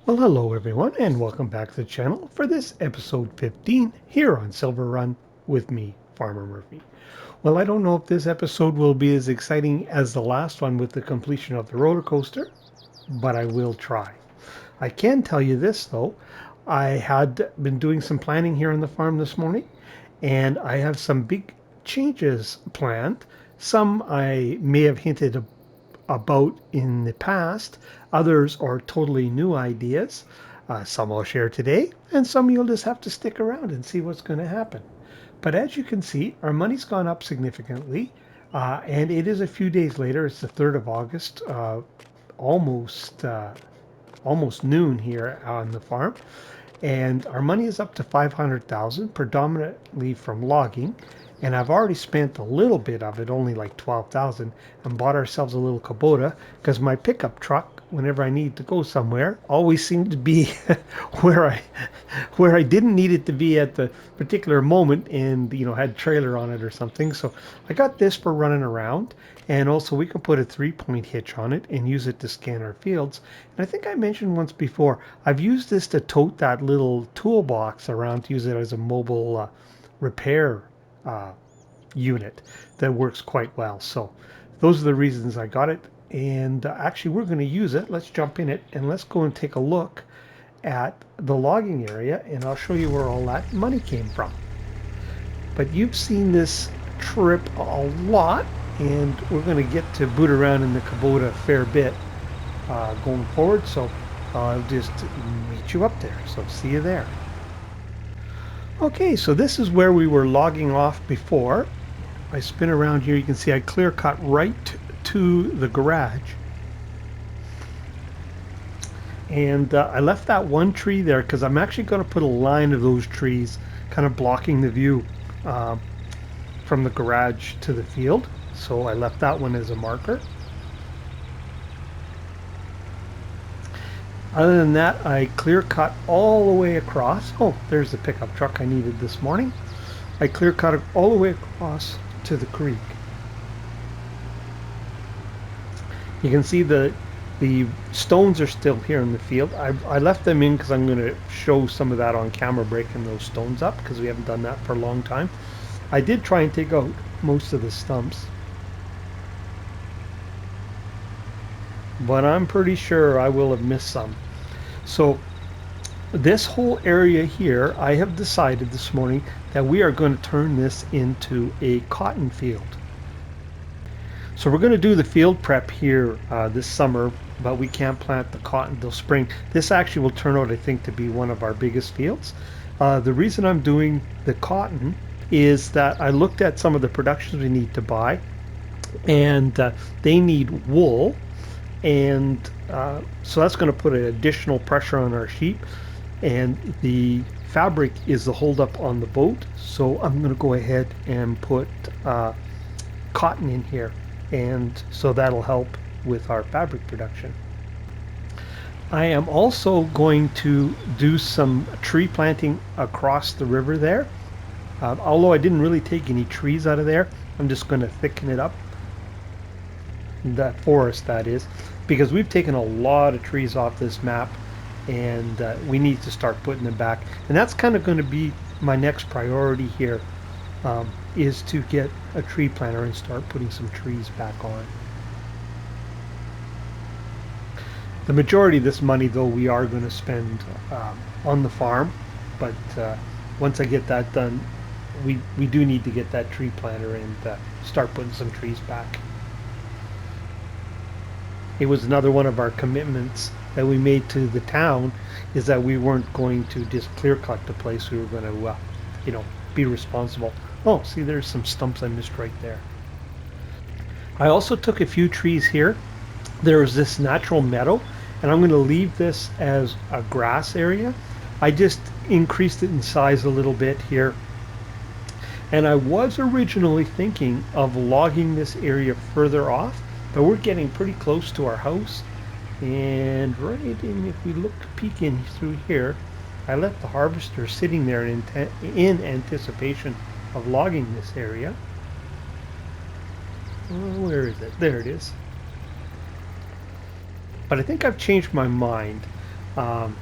Well, hello everyone, and welcome back to the channel for this episode 15 here on Silverrun with me, Farmer Murphy. Well, I don't know if this episode will be as exciting as the last one with the completion of the roller coaster, but I will try. I can tell you this though, I had been doing some planning here on the farm this morning, and I have some big changes planned. Some I may have hinted about in the past. Others are totally new ideas. Some I'll share today, and some you'll just have to stick around and see what's going to happen. But as you can see, our money's gone up significantly, and it is a few days later. It's the 3rd of August, almost almost noon here on the farm, and our money is up to 500,000, predominantly from logging. And I've already spent a little bit of it, only like 12,000, and bought ourselves a little Kubota because my pickup truck, whenever I need to go somewhere, always seemed to be where I where I didn't need it to be at the particular moment, and had trailer on it or something. So I got this for running around, and also we can put a 3-point hitch on it and use it to scan our fields. And I think I mentioned once before, I've used this to tote that little toolbox around to use it as a mobile repair uh, unit that works quite well. So those are the reasons I got it. And actually, we're going to use it. Let's jump in it and let's go and take a look at the logging area, and I'll show you where all that money came from. But you've seen this trip a lot, and we're going to get to boot around in the Kubota a fair bit going forward. So I'll just meet you up there. So see you there. Okay, so this is where we were logging off before. If I spin around here, you can see I clear cut right to the garage. And I left that one tree there because I'm actually going to put a line of those trees kind of blocking the view from the garage to the field. So I left that one as a marker. Other than that, I clear cut all the way across. Oh, there's the pickup truck I needed this morning. I clear cut it all the way across to the creek. You can see the stones are still here in the field. I left them in because I'm going to show some of that on camera, breaking those stones up because we haven't done that for a long time. I did try and take out most of the stumps, but I'm pretty sure I will have missed some. So this whole area here, I have decided this morning that we are going to turn this into a cotton field. So we're going to do the field prep here this summer, but we can't plant the cotton till spring. This actually will turn out, I think, to be one of our biggest fields. The reason I'm doing the cotton is that I looked at some of the productions we need to buy, and they need wool. And so that's going to put an additional pressure on our sheep, and the fabric is the holdup on the boat. So I'm going to go ahead and put cotton in here, and so that'll help with our fabric production. I am also going to do some tree planting across the river there. Although I didn't really take any trees out of there, I'm just going to thicken it up, that forest that is, because we've taken a lot of trees off this map, and we need to start putting them back. And that's kind of going to be my next priority here, is to get a tree planter and start putting some trees back on. The majority of this money, though, we are going to spend on the farm, but once I get that done, we do need to get that tree planter and start putting some trees back. It was another one of our commitments that we made to the town, is that we weren't going to just clear cut the place. We were going to, be responsible. Oh, see, there's some stumps I missed right there. I also took a few trees here. There's this natural meadow, and I'm going to leave this as a grass area. I just increased it in size a little bit here. And I was originally thinking of logging this area further off, but we're getting pretty close to our house. And right in, if we look, peek in through here, I left the harvester sitting there in anticipation of logging this area. Where is it? There it is. But I think I've changed my mind. Um,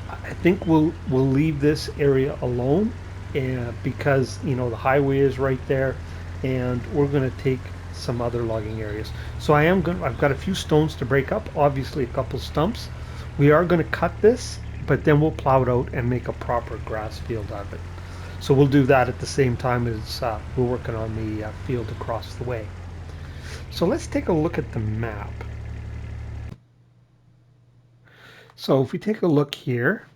I think we'll leave this area alone, and because the highway is right there, and we're going to take some other logging areas. So I've got a few stones to break up, obviously a couple stumps. We are going to cut this, but then we'll plow it out and make a proper grass field out of it. So we'll do that at the same time as we're working on the field across the way. So let's take a look at the map. So if we take a look here,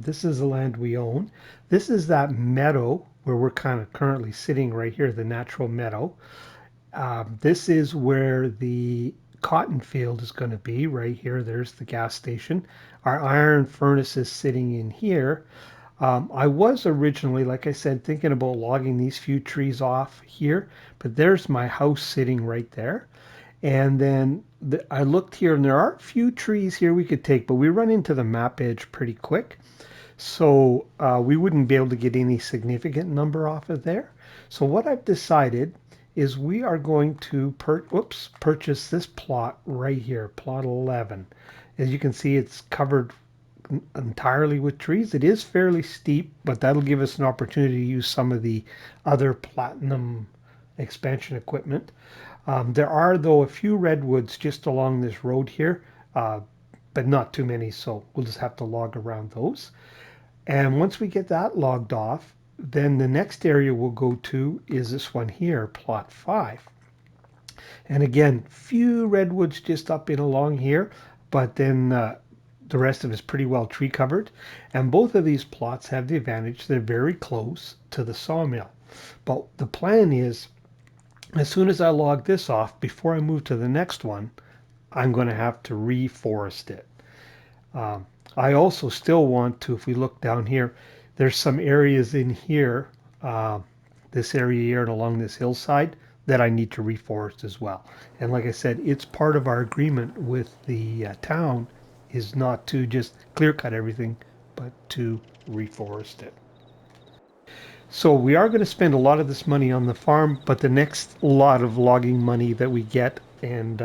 this is the land we own. This is that meadow where we're kind of currently sitting right here, the natural meadow. This is where the cotton field is going to be right here. There's the gas station. Our iron furnace is sitting in here. I was originally, like I said, thinking about logging these few trees off here, but there's my house sitting right there. And then I looked here, and there are a few trees here we could take, but we run into the map edge pretty quick. So we wouldn't be able to get any significant number off of there. So what I've decided is we are going to purchase this plot right here, plot 11. As you can see, it's covered entirely with trees. It is fairly steep, but that'll give us an opportunity to use some of the other platinum expansion equipment. There are, though, a few redwoods just along this road here, but not too many, so we'll just have to log around those. And once we get that logged off, then the next area we'll go to is this one here, plot 5. And again, few redwoods just up in along here, but then the rest of it is pretty well tree covered. And both of these plots have the advantage they're very close to the sawmill. But the plan is, as soon as I log this off, before I move to the next one, I'm going to have to reforest it. Um, I also still want to, if we look down here, there's some areas in here, this area here and along this hillside, that I need to reforest as well. And like I said, it's part of our agreement with the town is not to just clear cut everything, but to reforest it. So we are going to spend a lot of this money on the farm, but the next lot of logging money that we get and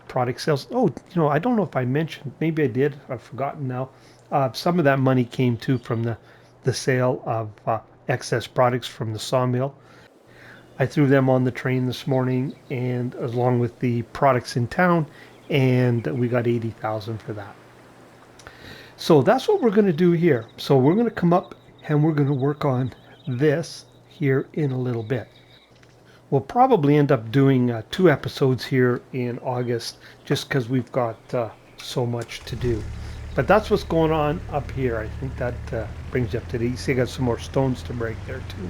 product sales. Oh, I don't know if I mentioned, maybe I did, I've forgotten now. Some of that money came too from the sale of excess products from the sawmill. I threw them on the train this morning, and along with the products in town, and we got 80,000 for that. So that's what we're going to do here. So we're going to come up and we're going to work on this here in a little bit. We'll probably end up doing 2 episodes here in August just because we've got so much to do. But that's what's going on up here. I think that brings you up to date. You see, I got some more stones to break there too.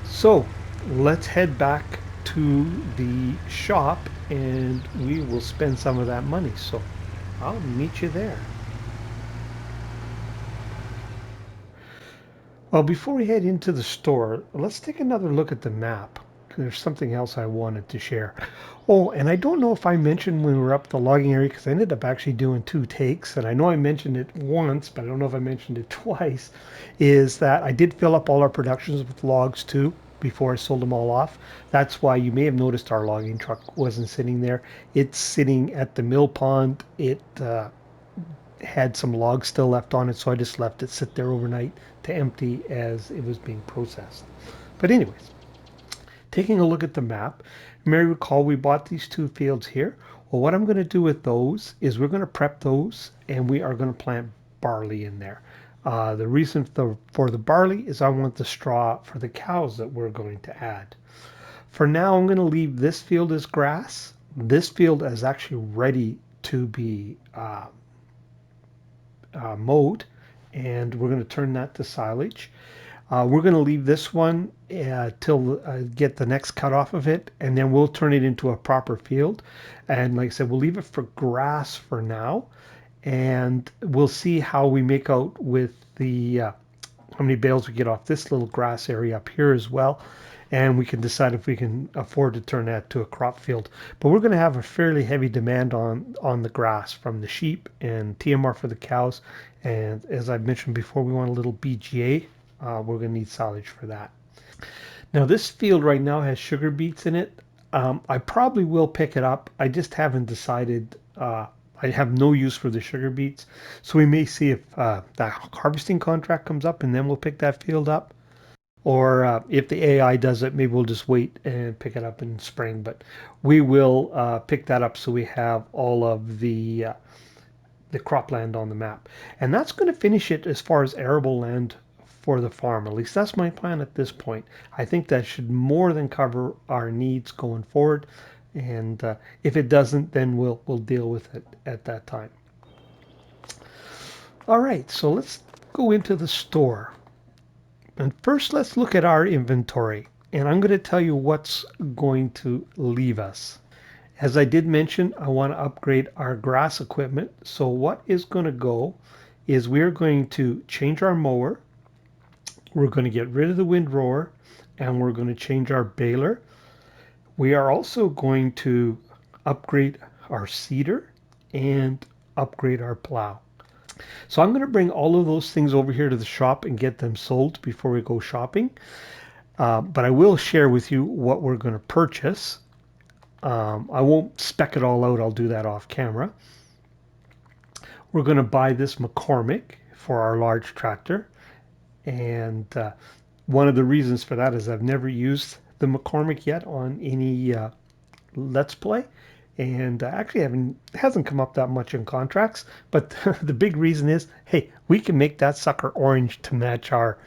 So let's head back to the shop and we will spend some of that money. So I'll meet you there. Well, before we head into the store, let's take another look at the map. There's something else I wanted to share. Oh, and I don't know if I mentioned when we were up the logging area, because I ended up actually doing 2 takes, and I know I mentioned it once, but I don't know if I mentioned it twice, is that I did fill up all our productions with logs too before I sold them all off. That's why you may have noticed our logging truck wasn't sitting there. It's sitting at the mill pond. It had some logs still left on it, so I just left it sit there overnight to empty as it was being processed. But anyways, taking a look at the map, you may recall we bought these 2 fields here. Well, what I'm going to do with those is we're going to prep those and we are going to plant barley in there. The reason for the barley is I want the straw for the cows that we're going to add. For now, I'm going to leave this field as grass. This field is actually ready to be mowed, and we're going to turn that to silage. We're going to leave this one till get the next cut off of it, and then we'll turn it into a proper field. And like I said, we'll leave it for grass for now, and we'll see how we make out with the how many bales we get off this little grass area up here as well. And we can decide if we can afford to turn that to a crop field. But we're going to have a fairly heavy demand on the grass from the sheep and TMR for the cows. And as I mentioned before, we want a little BGA. We're going to need silage for that. Now this field right now has sugar beets in it. I probably will pick it up. I just haven't decided. I have no use for the sugar beets, so we may see if that harvesting contract comes up, and then we'll pick that field up. Or if the AI does it, maybe we'll just wait and pick it up in spring. But we will pick that up so we have all of the cropland on the map. And that's going to finish it as far as arable land for the farm. At least that's my plan at this point. I think that should more than cover our needs going forward. And if it doesn't, then we'll deal with it at that time. All right, so let's go into the store. And first, let's look at our inventory. And I'm going to tell you what's going to leave us. As I did mention, I want to upgrade our grass equipment. So what is going to go is we're going to change our mower. We're going to get rid of the windrower, and we're going to change our baler. We are also going to upgrade our seeder and upgrade our plow. So I'm going to bring all of those things over here to the shop and get them sold before we go shopping. But I will share with you what we're going to purchase. I won't spec it all out. I'll do that off camera. We're going to buy this McCormick for our large tractor. And one of the reasons for that is I've never used the McCormick yet on any Let's Play. And actually hasn't come up that much in contracts. But the big reason is, hey, we can make that sucker orange to match our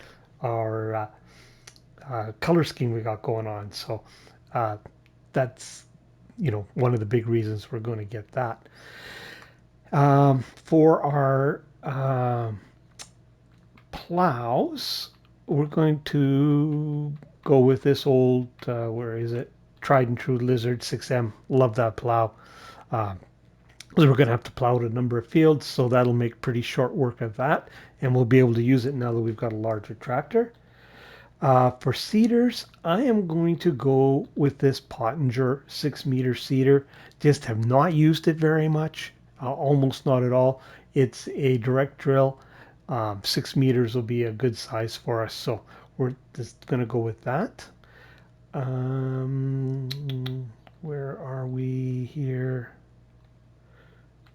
color scheme we got going on. So that's, one of the big reasons we're going to get that. For our plows, we're going to go with this old, where is it? Tried and true Lizard 6M. Love that plow. We're going to have to plow a number of fields, so that'll make pretty short work of that, and we'll be able to use it now that we've got a larger tractor. For seeders, I am going to go with this Pottinger 6-meter seeder. Just have not used it very much, almost not at all. It's a direct drill. 6 meters will be a good size for us, so we're just going to go with that. Where are we here?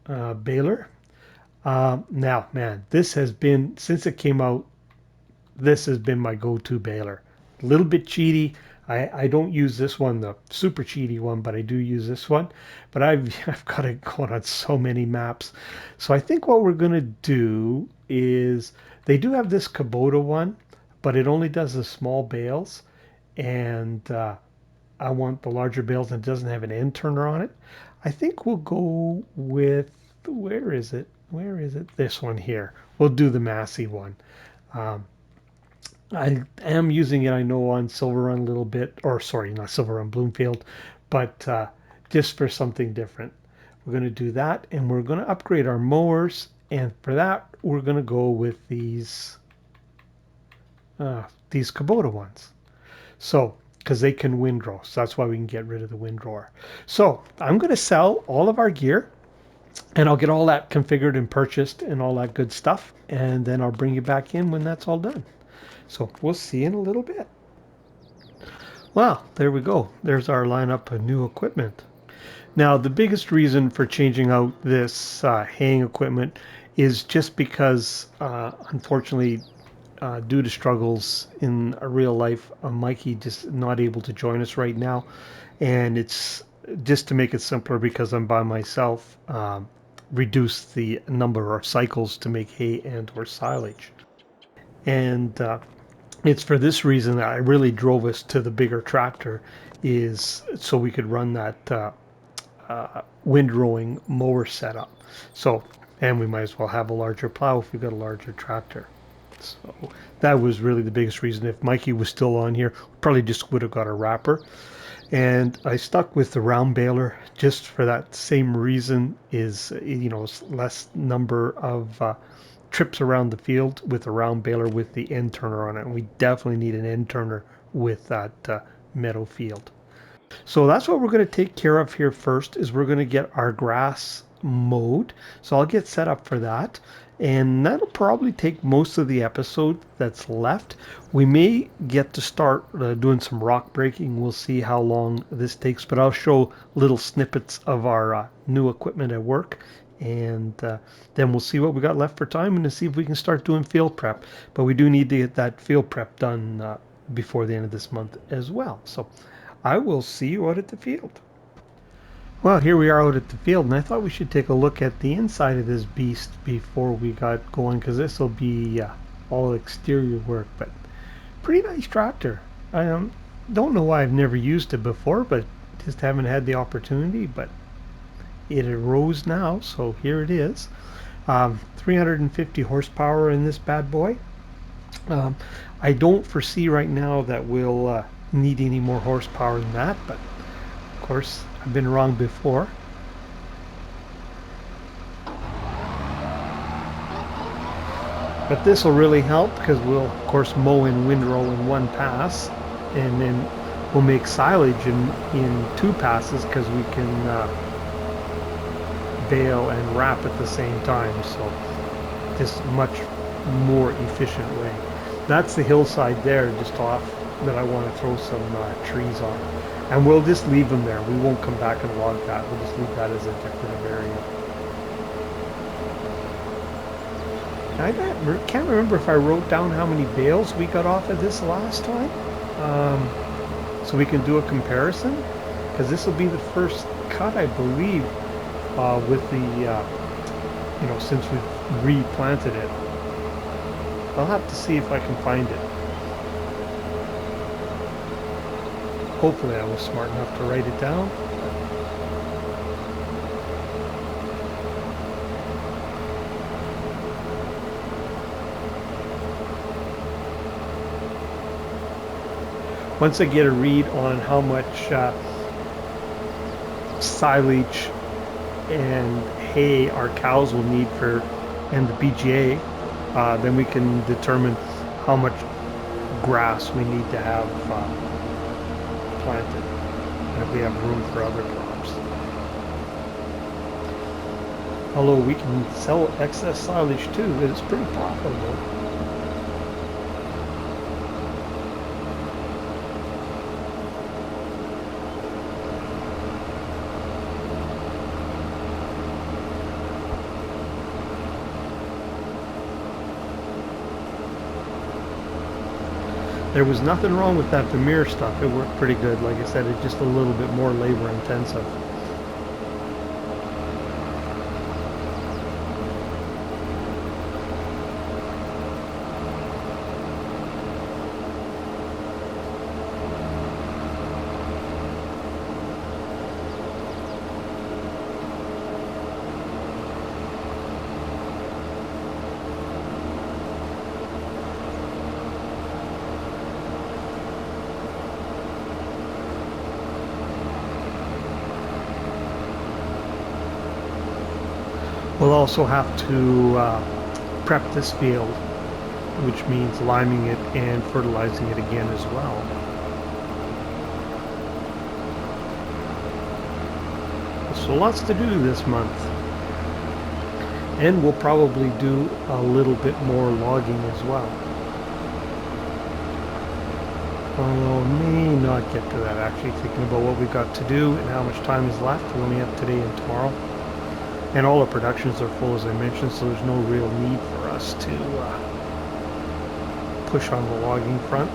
Baler. Now, man, this has been, since it came out, this has been my go-to baler. A little bit cheaty. I don't use this one, the super cheaty one, but I do use this one. But I've got it going on so many maps. So I think what we're going to do is, they do have this Kubota one, but it only does the small bales. And I want the larger bales and it doesn't have an end turner on it. I think we'll go with, where is it? Where is it? This one here. We'll do the Massey one. I am using it, I know, on Silverrun a little bit, or sorry, not Silverrun, Bloomfield, but just for something different. We're going to do that, and we're going to upgrade our mowers, and for that, we're going to go with these Kubota ones. So, because they can windrow, so that's why we can get rid of the windrower. So, I'm going to sell all of our gear, and I'll get all that configured and purchased and all that good stuff, and then I'll bring you back in when that's all done. So we'll see in a little bit. Well, there we go. There's our lineup of new equipment. Now, the biggest reason for changing out this haying equipment is just because, unfortunately, due to struggles in real life, Mikey just not able to join us right now. And it's just to make it simpler, because I'm by myself, reduce the number of cycles to make hay and or silage. And it's for this reason that I really drove us to the bigger tractor, is so we could run that windrowing mower setup. So, and we might as well have a larger plow if we've got a larger tractor. So that was really the biggest reason. If Mikey was still on here, probably just would have got a wrapper. And I stuck with the round baler just for that same reason, is, less number of trips around the field with a round baler with the end turner on it. And we definitely need an end turner with that meadow field. So that's what we're going to take care of here first, is we're going to get our grass mowed. So I'll get set up for that. And that'll probably take most of the episode that's left. We may get to start doing some rock breaking. We'll see how long this takes, but I'll show little snippets of our new equipment at work, and then we'll see what we got left for time and to see if we can start doing field prep. But we do need to get that field prep done before the end of this month as well. So I will see you out at the field. Well, here we are out at the field, and I thought we should take a look at the inside of this beast before we got going, because this will be all exterior work, but pretty nice tractor. I don't know why I've never used it before, but just haven't had the opportunity, but it arose now, so here it is. 350 horsepower in this bad boy. I don't foresee right now that we'll need any more horsepower than that, but of course I've been wrong before. But this will really help because we'll of course mow and windrow in one pass, and then we'll make silage in two passes because we can bale and wrap at the same time. So just much more efficient way. That's the hillside there just off that I want to throw some trees on. And we'll just leave them there. We won't come back and log that. We'll just leave that as a decorative area. I can't remember if I wrote down how many bales we got off of this last time. So we can do a comparison. Because this will be the first cut, I believe, with the, since we've replanted it. I'll have to see if I can find it. Hopefully I was smart enough to write it down. Once I get a read on how much silage and hay our cows will need for, and the BGA, then we can determine how much grass we need to have planted, and if we have room for other crops. Although we can sell excess silage too, it's pretty profitable. There was nothing wrong with that Vermeer stuff. It worked pretty good. Like I said, it's just a little bit more labor intensive. We'll also have to prep this field, which means liming it and fertilizing it again as well. So lots to do this month. And we'll probably do a little bit more logging as well. Although may not get to that, actually thinking about what we've got to do and how much time is left. We only have today and tomorrow. And all our productions are full, as I mentioned, so there's no real need for us to push on the logging front.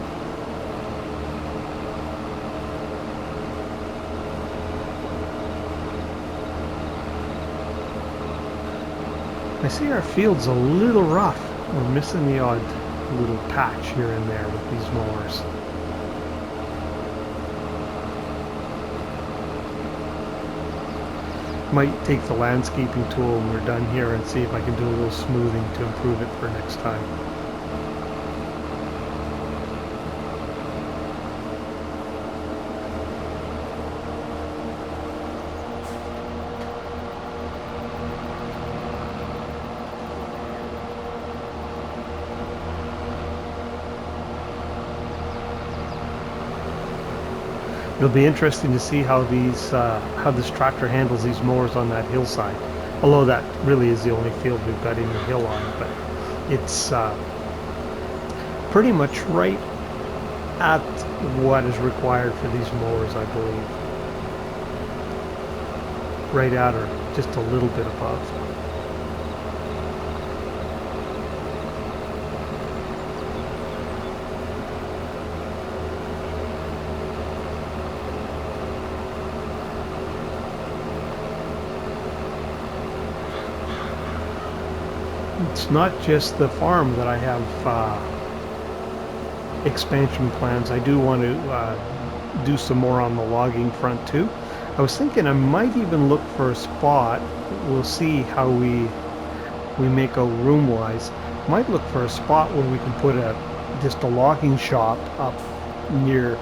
I see our field's a little rough. We're missing the odd little patch here and there with these mowers. Might take the landscaping tool when we're done here and see if I can do a little smoothing to improve it for next time. It'll be interesting to see how these how this tractor handles these mowers on that hillside. Although that really is the only field we've got any hill on, but it's pretty much right at what is required for these mowers, I believe. Right at or just a little bit above. It's not just the farm that I have expansion plans. I do want to do some more on the logging front too. I was thinking I might even look for a spot. We'll see how we make out room wise. Might look for a spot where we can put just a logging shop up near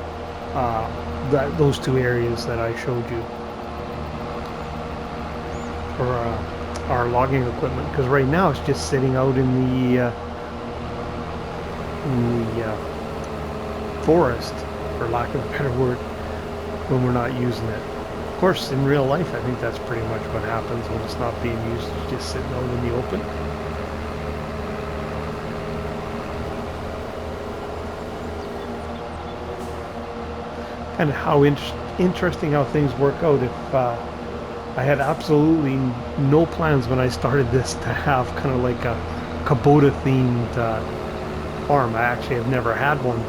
those two areas that I showed you for our logging equipment, because right now it's just sitting out in the forest, for lack of a better word, when we're not using it. Of course, in real life, I think that's pretty much what happens when it's not being used. It's just sitting out in the open. Kind of how interesting how things work out. If I had absolutely no plans when I started this to have kind of like a Kubota themed farm. I actually have never had one.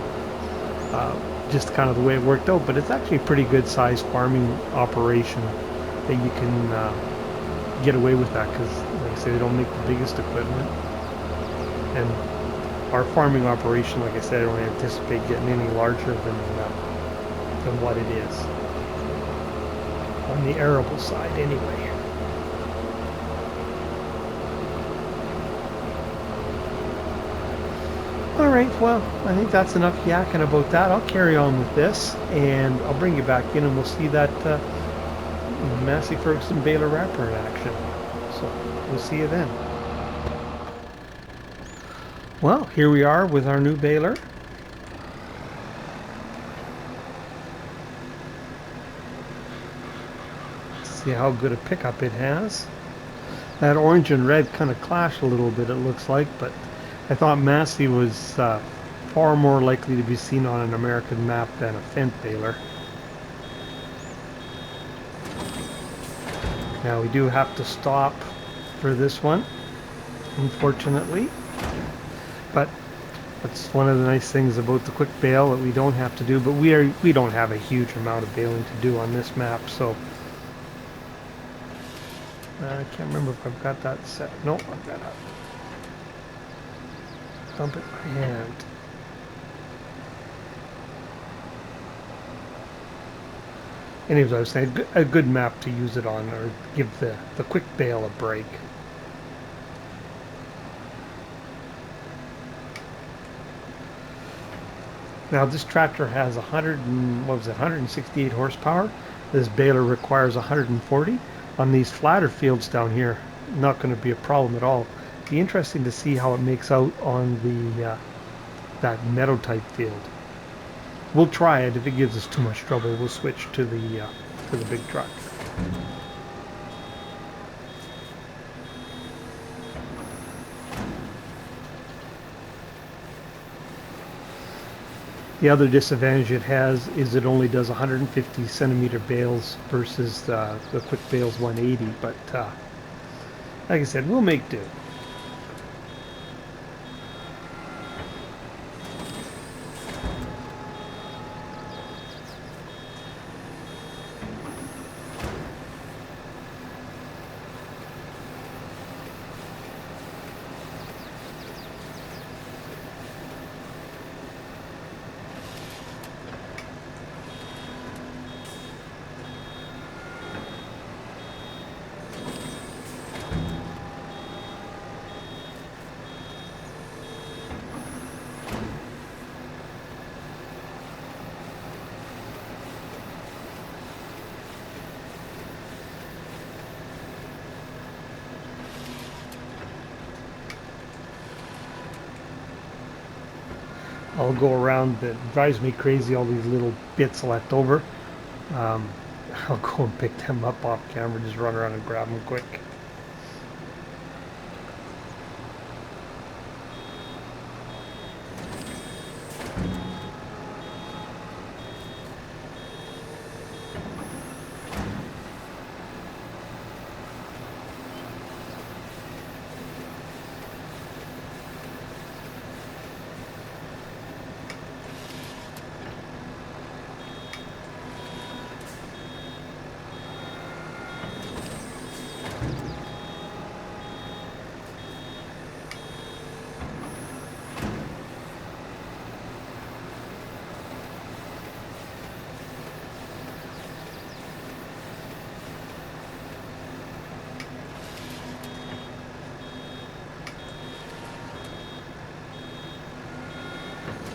Just kind of the way it worked out, but it's actually a pretty good sized farming operation that you can get away with that, because like I say, they don't make the biggest equipment, and our farming operation, like I said, I don't anticipate getting any larger than what it is on the arable side anyway. Alright, well, I think that's enough yakking about that. I'll carry on with this, and I'll bring you back in, and we'll see that Massey Ferguson baler wrapper in action. So, we'll see you then. Well, here we are with our new baler. See how good a pickup it has. That orange and red kind of clash a little bit, it looks like, but I thought Massey was far more likely to be seen on an American map than a Fendt baler. Now we do have to stop for this one, unfortunately, but that's one of the nice things about the quick bale that we don't have to do. But we don't have a huge amount of baling to do on this map, so I can't remember if I've got that set. No, I've got it. Dump it by hand. Anyways, I was saying a good map to use it on, or give the quick bale a break. Now this tractor has 168 horsepower. This baler requires 140. On these flatter fields down here, not going to be a problem at all. Be interesting to see how it makes out on the that meadow type field. We'll try it. If it gives us too much trouble, we'll switch to the big truck. The other disadvantage it has is it only does 150 centimeter bales versus the quick bales 180, but like I said, we'll make do. I'll go around. It drives me crazy, all these little bits left over. I'll go and pick them up off camera, just run around and grab them quick.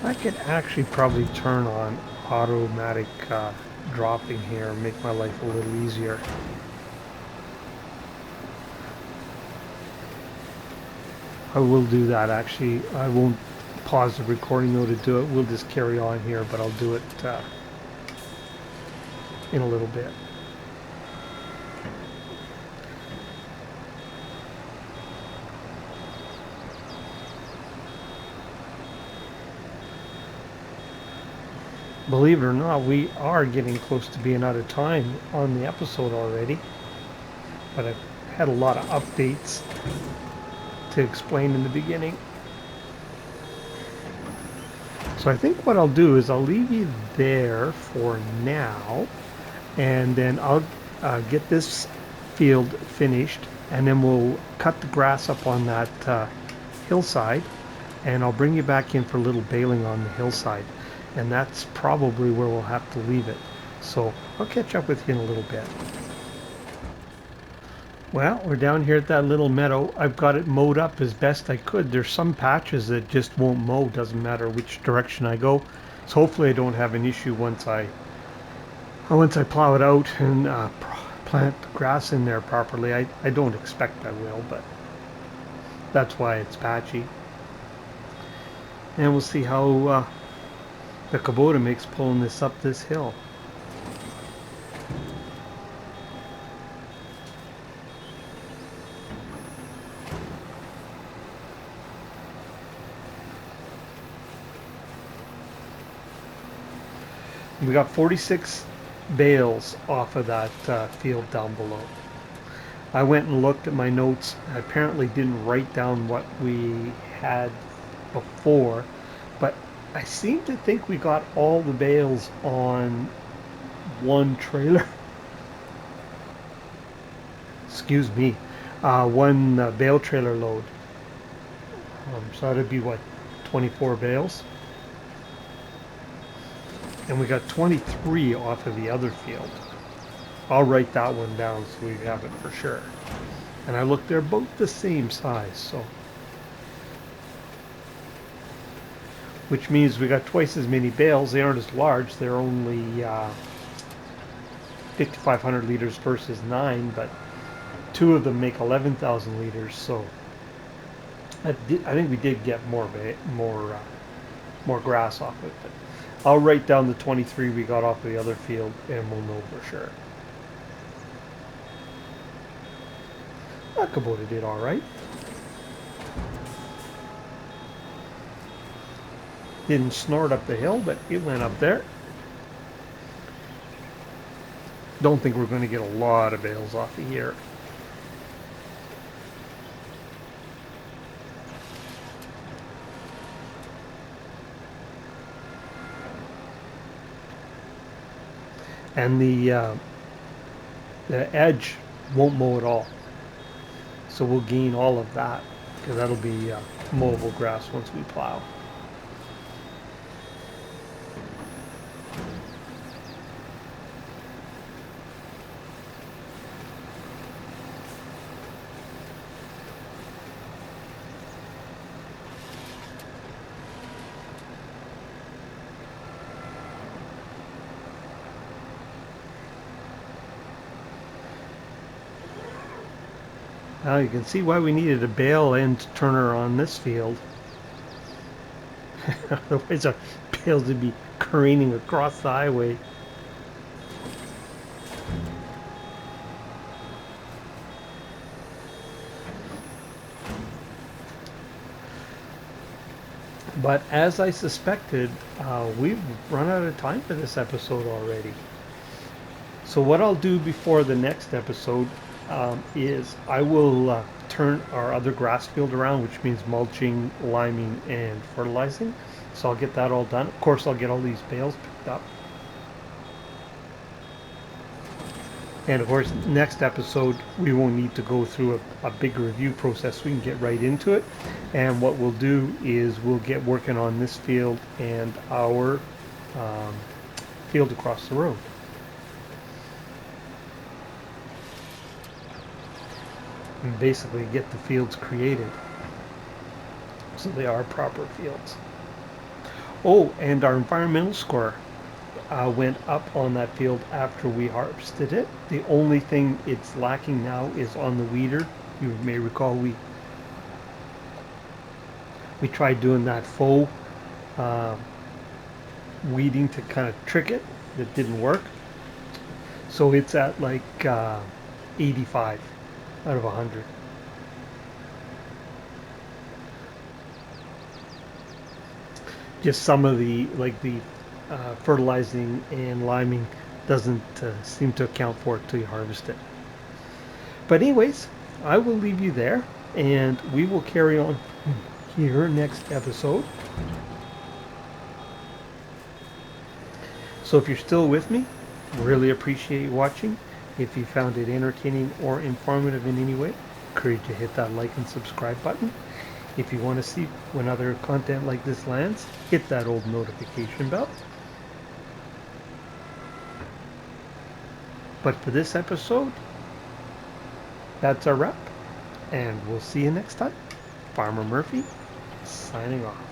I could actually probably turn on automatic dropping here and make my life a little easier. I will do that actually. I won't pause the recording though to do it. We'll just carry on here, but I'll do it in a little bit. Believe it or not, we are getting close to being out of time on the episode already. But I've had a lot of updates to explain in the beginning. So I think what I'll do is I'll leave you there for now, and then I'll get this field finished, and then we'll cut the grass up on that hillside, and I'll bring you back in for a little baling on the hillside, and that's probably where we'll have to leave it. So I'll catch up with you in a little bit. Well, we're down here at that little meadow. I've got it mowed up as best I could. There's some patches that just won't mow, doesn't matter which direction I go. So hopefully I don't have an issue once I plow it out and plant grass in there properly. I don't expect I will, but that's why it's patchy. And we'll see how the Kubota makes pulling this up this hill. We got 46 bales off of that field down below. I went and looked at my notes. I apparently didn't write down what we had before, but I seem to think we got all the bales on one trailer. Excuse me, one bale trailer load. So that'd be what, 24 bales? And we got 23 off of the other field. I'll write that one down so we have it for sure. And I looked, they're both the same size, so. Which means we got twice as many bales. They aren't as large. They're only 5,500 liters versus 9, but two of them make 11,000 liters. So I think we did get more grass off it. But I'll write down the 23 we got off of the other field, and we'll know for sure. That Kubota did all right. Didn't snort up the hill, but it went up there. Don't think we're going to get a lot of bales off of here. And the edge won't mow at all. So we'll gain all of that, because that'll be mowable grass once we plow. Now you can see why we needed a bale end turner on this field. Otherwise our bales would be careening across the highway. But as I suspected, we've run out of time for this episode already. So what I'll do before the next episode is I will turn our other grass field around, which means mulching, liming, and fertilizing. So I'll get that all done. Of course, I'll get all these bales picked up. And of course, next episode, we won't need to go through a big review process. We can get right into it. And what we'll do is we'll get working on this field and our field across the road. And basically get the fields created so they are proper fields. Oh, and our environmental score went up on that field after we harvested it. The only thing it's lacking now is on the weeder. You may recall we tried doing that faux uh, weeding to kind of trick it. It didn't work. So it's at like 85 out of 100. Just some of the fertilizing and liming doesn't seem to account for it till you harvest it. But anyways, I will leave you there, and we will carry on here next episode. So if you're still with me, really appreciate you watching. If you found it entertaining or informative in any way, encourage you to hit that like and subscribe button. If you want to see when other content like this lands, hit that old notification bell. But for this episode, that's our wrap, and we'll see you next time. Farmer Murphy, signing off.